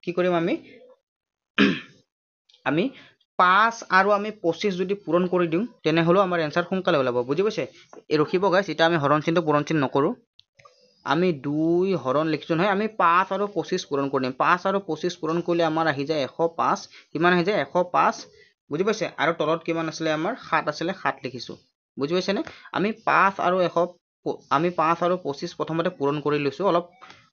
কি কৰিম আমি 5 আৰু আমি 25 যদি পূৰণ কৰি দিওঁ তেনেহলে আমাৰ এনসাৰ সোনকালে ওলাব বুজি পাইছে ৰখিব গাইস এটা আমি হৰণ চিনটো পূৰণ চিন নকৰো আমি 2 হৰণ লিখিছো নহয় আমি 5 আৰু 25 পূৰণ কৰিম 5 আৰু 25 পূৰণ কৰিলে আমাৰ আহি যায় 105 কিমান আহি যায় 105 বুজি পাইছে আৰু তলত কিমান আছিলে আমাৰ 7 আছিলে 7 লিখিছো বুজি পাইছে নে আমি 5 আৰু 25 প্ৰথমতে পূৰণ কৰি লৈছো অলপ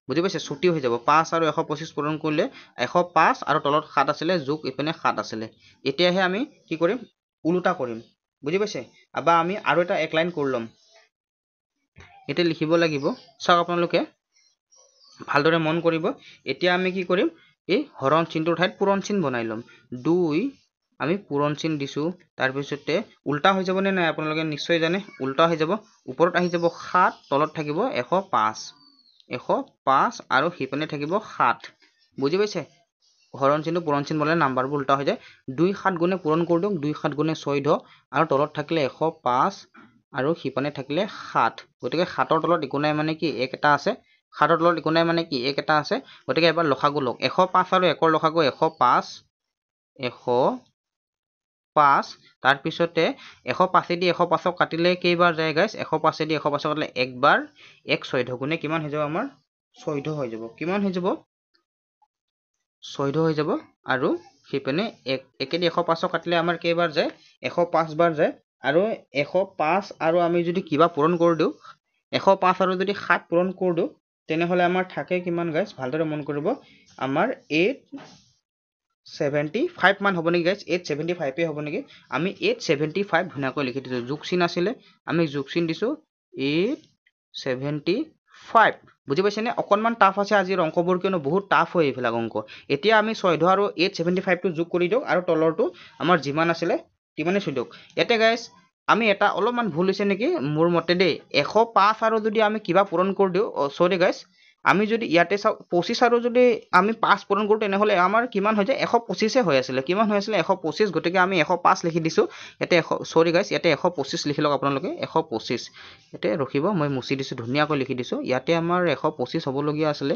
বুজি পাইছে ছুটি হৈ যাব 5 আৰু 125 পূৰণ কৰিলে 105 আৰু তলত 7 আছিলে যোগ ইপিনে 7 আছিলে এতিয়াহে আমি কি কৰিম উল্টা কৰিম বুজি পাইছে আবা আমি আৰু এটা এক লাইন কৰি লম এটা লিখিব লাগিব চাওক আপোনালোকে ভালদৰে মন কৰিব এতিয়া আমি কি কৰিম এই হৰণ চিনটোৰ ঠাইত পূৰণ চিন বনাই লম 2 আমি পূৰণ চিন দিছো তাৰ পিছতে উল্টা হৈ যাব নে নাই আপোনালোকে নিশ্চয় জানে উল্টা হৈ যাব ওপৰত আহি যাব 7 তলত থাকিব 105 আৰু হিপনে থাকিব 7 বুজি পাইছে হৰণ চিনটো পূৰণ চিন বনালে নাম্বাৰবোৰ উল্টা হৈ যায় 2 7 গুণে পূৰণ কৰি দিওঁ 2 7 গুণে 14 আৰু তলত থাকিলে 105 আৰু হিপনে থাকিলে 7 গতিকে 7ৰ তলত একো নাই মানে কি 1 এটা আছে 7ৰ তলত একো নাই মানে কি 1 এটা আছে গতিকে এবাৰ লসাগু লওক 105 আৰু 1ৰ লসাগু 105 তাৰ পিছতে 105 দি 105ক কাটিলে কেইবাৰ যায় গাইস 105 দি 105ক কাটিলে একবাৰ 1 14 গুণে কিমান হৈ যাব আমাৰ 14 হৈ যাব কিমান হৈ যাব 14 হৈ যাব আৰু হিপনে 1 দি 105ক কাটিলে আমাৰ কেইবাৰ যায় 105 বাৰ যায় আৰু 105 আৰু আমি যদি কিবা পূৰণ কৰি দিওঁ 105 আৰু যদি 7 পূৰণ কৰি দিওঁ তেনেহলে আমাৰ থাকে কিমান গাইস ভালদৰে মন কৰিব আমাৰ 875 মান হ'ব নেকি গাইস 875 হ'ব নেকি আমি 875 ধুনীয়াকৈ লিখি দিছো যোগ চিন আছিলে আমি যোগ চিন দিছো 875 বুজি পাইছেনে অকনমান টাফ আছে আজিৰ অংকবোৰ কিয়নো বহুত টাফ হয় এইবিলাক অংক এতিয়া আমি 14 আৰু 875 টো যোগ কৰি দিওঁ আৰু তলৰটো আমাৰ যিমান আছিলে তিমানে থৈ দিওক ইয়াতে গাইস আমি এটা অলপমান ভুল হৈছে নেকি মোৰ মতে দেই 105 আৰু যদি আমি কিবা পূৰণ কৰি দিওঁ সৰি গাইস আমি যদি ইয়াতে চাও 25 আৰু যদি আমি 5 পূৰণ কৰো তেনেহলে আমাৰ কিমান হৈ যায় 125 হৈ আছিল কিমান হৈ আছিল 125 গতিকে আমি 105 লিখি দিছো ইয়াতে সৰি গাইস ইয়াতে 125 লিখি লওক আপোনালোকে 125 ইয়াতে ৰখিব মই মুছি দিছো ধুনীয়াকৈ লিখি দিছো ইয়াতে আমাৰ 125 হ'ব লগিয়া আছিল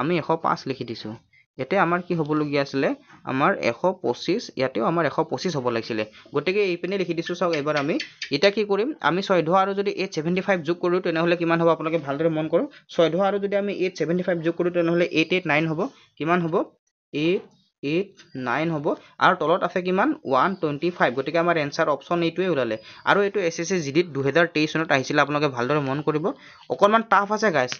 আমি 105 লিখি দিছো ইয়াতে আমাৰ কি হ'ব লগিয়া আছিল আমাৰ 125 ইয়াতেও আমাৰ 125 হ'ব লাগিছিল গতিকে এইপিনে লিখি দিছো চাওক এবাৰ আমি এটা কি কৰিম আমি 14 আৰু যদি 875 যোগ কৰো তেনেহলে কিমান হ'ব আপোনালোকে ভালদৰে মন কৰক 14 আৰু যদি আমি 875 যোগ কৰো তেনেহলে 889 হ'ব কিমান হ'ব 8 8 9 হ'ব আৰু তলত আছে কিমান 125 গতিকে আমাৰ এনসাৰ অপচন এইটোৱে ওলালে আৰু এইটো এসএসসি জিডিত 2023 চনত আহিছিল আপোনালোকে ভালদৰে মন কৰিব অকনমান টাফ আছে গাইস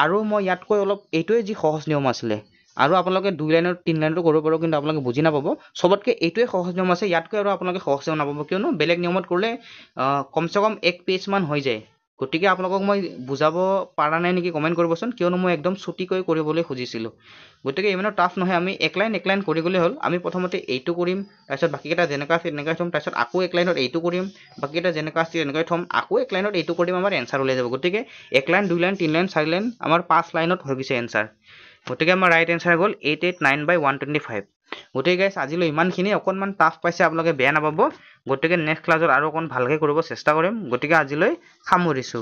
আৰু মই ইয়াতকৈ অলপ এইটোৱে যি সহজ নিয়ম আছিলে আৰু আপোনালোকে 2 লাইনৰ 3 লাইনটো কৰিব পাৰিব কিন্তু আপোনালোকে বুজি নাপাব সবতকে এইটোৱে সহজ নিয়ম আছে ইয়াতকৈ আৰু আপোনালোকে সহজ নিয়ম নাপাব কিয়নো বেলেগ নিয়মত কৰিলে কমসে কম 1 পেজ মান হৈ যায় গতিকে আপোনালোকক মই বুজাব পাৰা নাই নেকি কমেন্ট কৰিবচোন কিয়নো মই একদম ছুটিকৈ কৰিবলৈ খুজিছিলো গতিকে ইমানো টাফ নহয় আমি এক লাইন কৰি গলে হ'ল আমি প্ৰথমতে এইটো কৰিম তাৰপিছত বাকিটা যেনেকা আছে এনেকৈ থম তাৰপিছত আকৌ এক লাইনত এইটো কৰিম বাকিটা যেনেকা আছে এনেকৈ থম আকৌ এক লাইনত এইটো কৰিম আমাৰ এনসাৰ ওলাই যাব গতিকে এক লাইন 2 লাইন 3 লাইন 4 লাইন আমাৰ 5 লাইনত হৈ গৈছে এনসাৰ গতিকে আমাৰ ৰাইট এনসাৰ গ'ল 889/125 গতিকে গাইস আজিলৈ ইমানখিনি অকনমান টাফ পাইছে আপোনালোকে বেয়া নাপাব গতিকে নেক্সট ক্লাছত আৰু অকন ভালকৈ কৰিব চেষ্টা কৰিম গতিকে আজিলৈ সামৰিছো